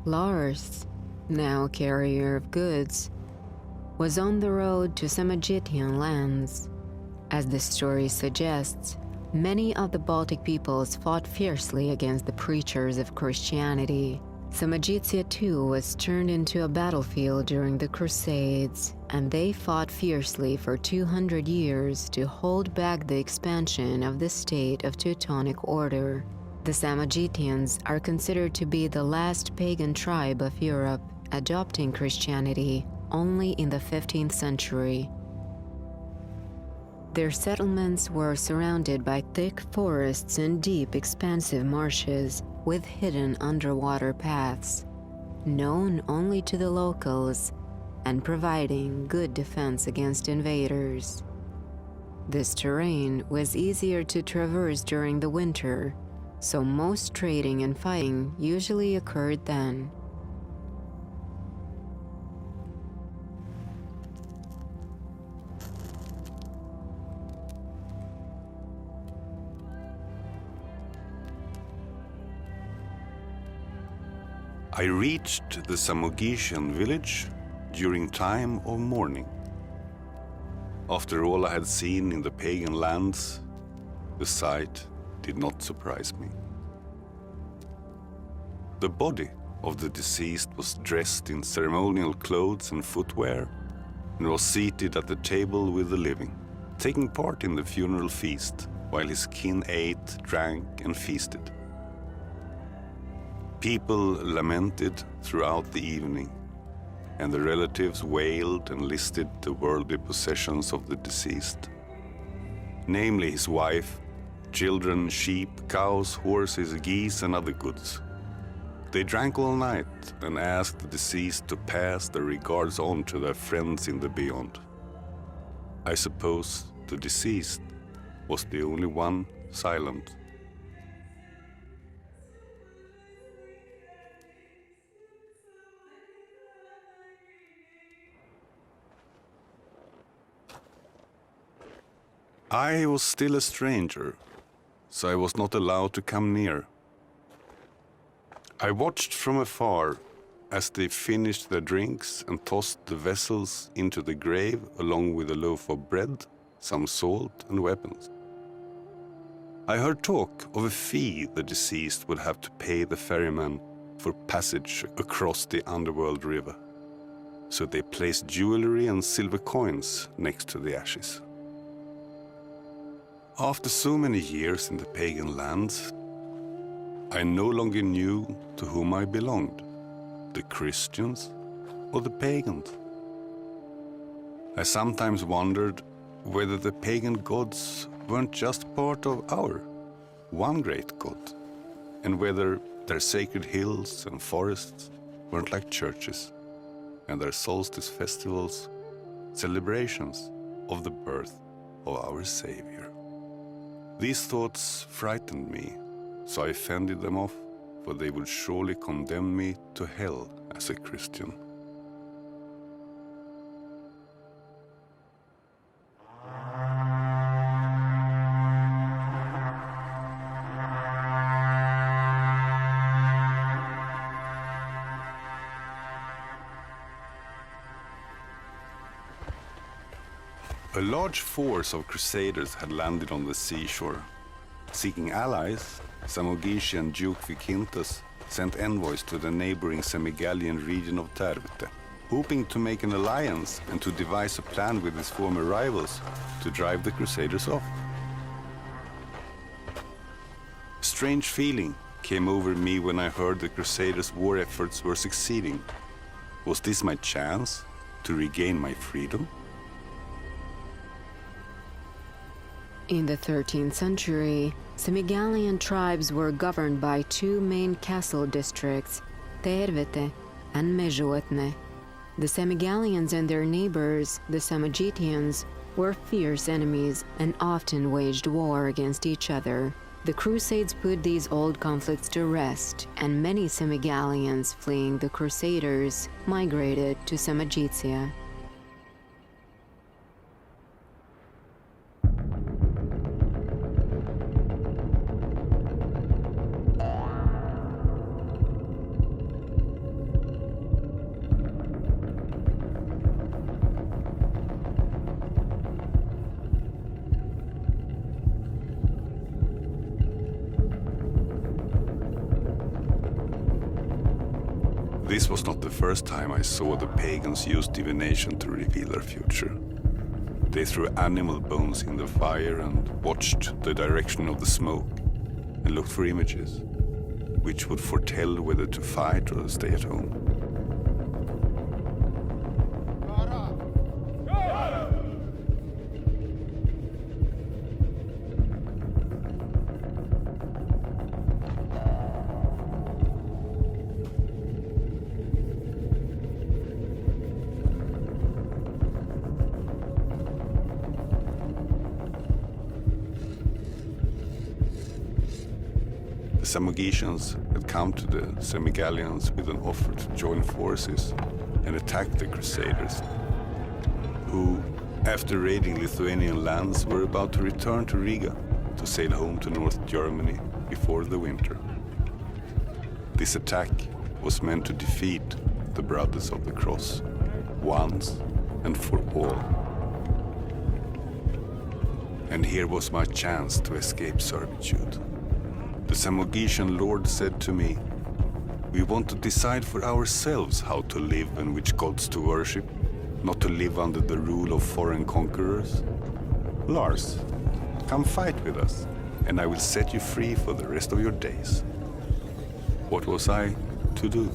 Lars, now carrier of goods, was on the road to Samogitian lands. As the story suggests, many of the Baltic peoples fought fiercely against the preachers of Christianity. Samogitia too was turned into a battlefield during the Crusades, and they fought fiercely for 200 years to hold back the expansion of the state of Teutonic order. The Samogitians are considered to be the last pagan tribe of Europe, adopting Christianity only in the 15th century. Their settlements were surrounded by thick forests and deep, expansive marshes with hidden underwater paths, known only to the locals and providing good defense against invaders. This terrain was easier to traverse during the winter, so most trading and fighting usually occurred then. I reached the Samogitian village during time of mourning. After all I had seen in the pagan lands, the sight did not surprise me. The body of the deceased was dressed in ceremonial clothes and footwear and was seated at the table with the living, taking part in the funeral feast while his kin ate, drank, and feasted. People lamented throughout the evening, and the relatives wailed and listed the worldly possessions of the deceased, namely his wife, children, sheep, cows, horses, geese, and other goods. They drank all night and asked the deceased to pass their regards on to their friends in the beyond. I suppose the deceased was the only one silent. I was still a stranger, so I was not allowed to come near. I watched from afar as they finished their drinks and tossed the vessels into the grave along with a loaf of bread, some salt and weapons. I heard talk of a fee the deceased would have to pay the ferryman for passage across the underworld river, so they placed jewelry and silver coins next to the ashes. After so many years in the pagan lands, I no longer knew to whom I belonged, the Christians or the pagans. I sometimes wondered whether the pagan gods weren't just part of our one great God, and whether their sacred hills and forests weren't like churches, and their solstice festivals, celebrations of the birth of our Savior. These thoughts frightened me, so I fended them off, for they would surely condemn me to hell as a Christian. A large force of crusaders had landed on the seashore. Seeking allies, Samogitian Duke Vikintus sent envoys to the neighboring Semigallian region of Tervete, hoping to make an alliance and to devise a plan with his former rivals to drive the crusaders off. A strange feeling came over me when I heard the crusaders' war efforts were succeeding. Was this my chance to regain my freedom? In the 13th century, Semigallian tribes were governed by two main castle districts, Tervete and Mežuotne. The Semigallians and their neighbors, the Samogitians, were fierce enemies and often waged war against each other. The Crusades put these old conflicts to rest, and many Semigallians fleeing the Crusaders migrated to Samogitia. This was not the first time I saw the pagans use divination to reveal their future. They threw animal bones in the fire and watched the direction of the smoke and looked for images, which would foretell whether to fight or stay at home. The Samogitians had come to the Semigallians with an offer to join forces and attack the Crusaders, who, after raiding Lithuanian lands, were about to return to Riga to sail home to North Germany before the winter. This attack was meant to defeat the Brothers of the Cross once and for all. And here was my chance to escape servitude. The Samogitian lord said to me, "We want to decide for ourselves how to live and which gods to worship, not to live under the rule of foreign conquerors. Lars, come fight with us, and I will set you free for the rest of your days." What was I to do?